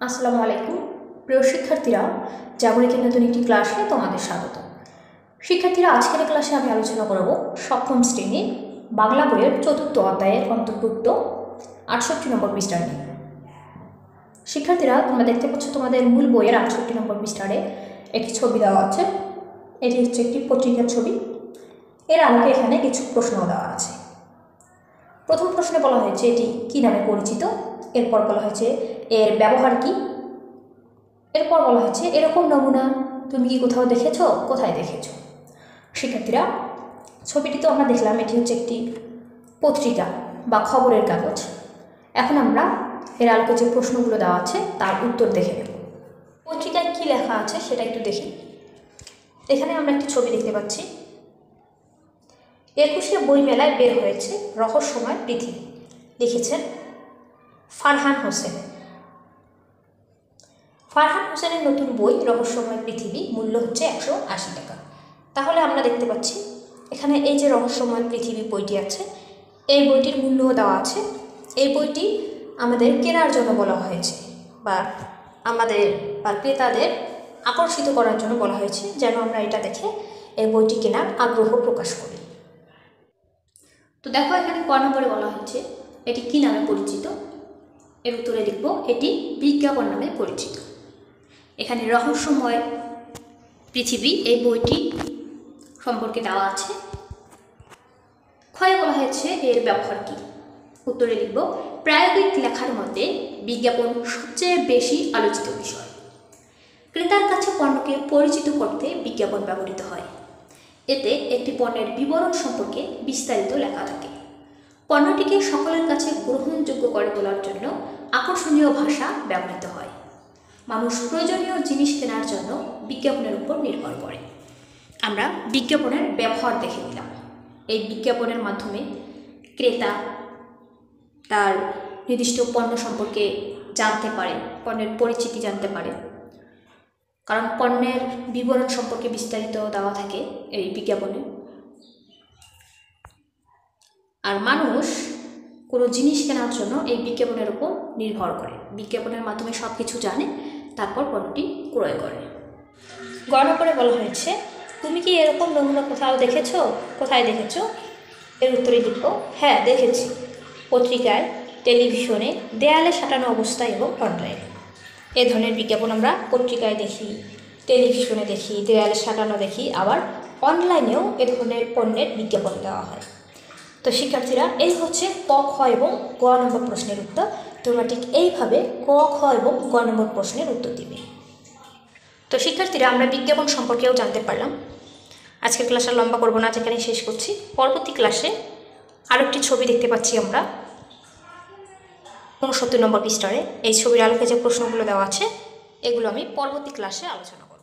আসসালামু আলাইকুম প্রিয় শিক্ষার্থীরা, জাগরিকের নতুন একটি ক্লাসে তোমাদের স্বাগত। শিক্ষার্থীরা, আজকের ক্লাসে আমি আলোচনা করব সপ্তম শ্রেণীর বাংলা বইয়ের ৪র্থ অধ্যায়ের অন্তর্ভুক্ত ৬৮ নম্বর পৃষ্ঠা নিয়ে। শিক্ষার্থীরা, তোমরা দেখতে পাচ্ছ তোমাদের মূল বইয়ের ৬৮ নম্বর পৃষ্ঠারে একটি ছবি দেওয়া আছে। এটি হচ্ছে একটি পত্রিকার ছবি। এর আলোকে এখানে কিছু প্রশ্ন দেওয়া আছে। প্রথম প্রশ্নে বলা হয়েছে এটি কী নামে পরিচিত, এরপর বলা হয়েছে এর ব্যবহার কী, এরপর বলা হয়েছে এরকম নমুনা তুমি কি কোথাও দেখেছো, কোথায় দেখেছো। শিক্ষার্থীরা, ছবিটি তো আমরা দেখলাম, এটি হচ্ছে একটি পত্রিকা বা খবরের কাগজ। এখন আমরা এর আলোকে যে প্রশ্নগুলো দেওয়া আছে তার উত্তর দেখে নেব। পত্রিকায় কী লেখা আছে সেটা একটু দেখি। এখানে আমরা একটি ছবি দেখতে পাচ্ছি। ২১শে বইমেলায় বের হয়েছে রহস্যময় পৃথিবী, লিখেছেন ফারহান হোসেন। ফারহান হোসেনের নতুন বই রহস্যময় পৃথিবী, মূল্য হচ্ছে ১৮০ টাকা। তাহলে আমরা দেখতে পাচ্ছি এখানে এই যে রহস্যময় পৃথিবী বইটি আছে, এই বইটির মূল্যও দেওয়া আছে। এই বইটি আমাদের কেনার জন্য বলা হয়েছে বা আমাদের বা ক্রেতাদের আকর্ষিত করার জন্য বলা হয়েছে, যেন আমরা এটা দেখে এই বইটি কেনার আগ্রহ প্রকাশ করি। তো দেখো, এখানে ক নম্বরে বলা হচ্ছে এটি কী নামে পরিচিত। এর উত্তরে লিখব এটি বিজ্ঞাপন নামে পরিচিত। এখানে রহস্যময় পৃথিবী এই বইটি সম্পর্কে দেওয়া আছে। ক্ষয়ে বলা হয়েছে এর ব্যবহার কী। উত্তরে লিখব প্রায়োগিক লেখার মধ্যে বিজ্ঞাপন সবচেয়ে বেশি আলোচিত বিষয়। ক্রেতার কাছে পণ্যকে পরিচিত করতে বিজ্ঞাপন ব্যবহৃত হয়। এতে একটি পণ্যের বিবরণ সম্পর্কে বিস্তারিত লেখা থাকে। পণ্যটিকে সকলের কাছে গ্রহণযোগ্য করে তোলার জন্য আকর্ষণীয় ভাষা ব্যবহৃত হয়। মানুষ প্রয়োজনীয় জিনিস কেনার জন্য বিজ্ঞাপনের উপর নির্ভর করে। আমরা বিজ্ঞাপনের ব্যবহার দেখে নিলাম। এই বিজ্ঞাপনের মাধ্যমে ক্রেতা তার নির্দিষ্ট পণ্য সম্পর্কে জানতে পারে, পণ্যের পরিচিতি জানতে পারে, কারণ পণ্যের বিবরণ সম্পর্কে বিস্তারিত দেওয়া থাকে এই বিজ্ঞাপনে। আর মানুষ কোনো জিনিস কেনার জন্য এই বিজ্ঞাপনের উপর নির্ভর করে, বিজ্ঞাপনের মাধ্যমে সব কিছু জানে, তারপর পণ্যটি ক্রয় করে। গ নম্বরে বলা হয়েছে তুমি কি এরকম নমুনা কোথাও দেখেছো, কোথায় দেখেছো। এর উত্তরে লিখব হ্যাঁ দেখেছি, পত্রিকায়, টেলিভিশনে, দেয়ালে সাঁটানো অবস্থায় এবং অনলাইনে। এ ধরনের বিজ্ঞাপন আমরা পত্রিকায় দেখি, টেলিভিশনে দেখি, দেয়ালে সাঁটানো দেখি, আবার অনলাইনেও এ ধরনের পণ্যের বিজ্ঞাপন দেওয়া হয়। তো শিক্ষার্থীরা, এই হচ্ছে ক, খ এবং গ নম্বর প্রশ্নের উত্তর। তোমরা ঠিক এইভাবে ক, খ এবং গ নম্বর প্রশ্নের উত্তর দিবে। তো শিক্ষার্থীরা, আমরা বিজ্ঞাপন সম্পর্কেও জানতে পারলাম। আজকের ক্লাসটা লম্বা করব না, যেখানেই শেষ করছি। পরবর্তী ক্লাসে আরও একটি ছবি দেখতে পাচ্ছি আমরা ৬৯ নম্বর পৃষ্ঠারে। এই ছবির আলোকে যে প্রশ্নগুলো দেওয়া আছে এগুলো আমি পরবর্তী ক্লাসে আলোচনা করব।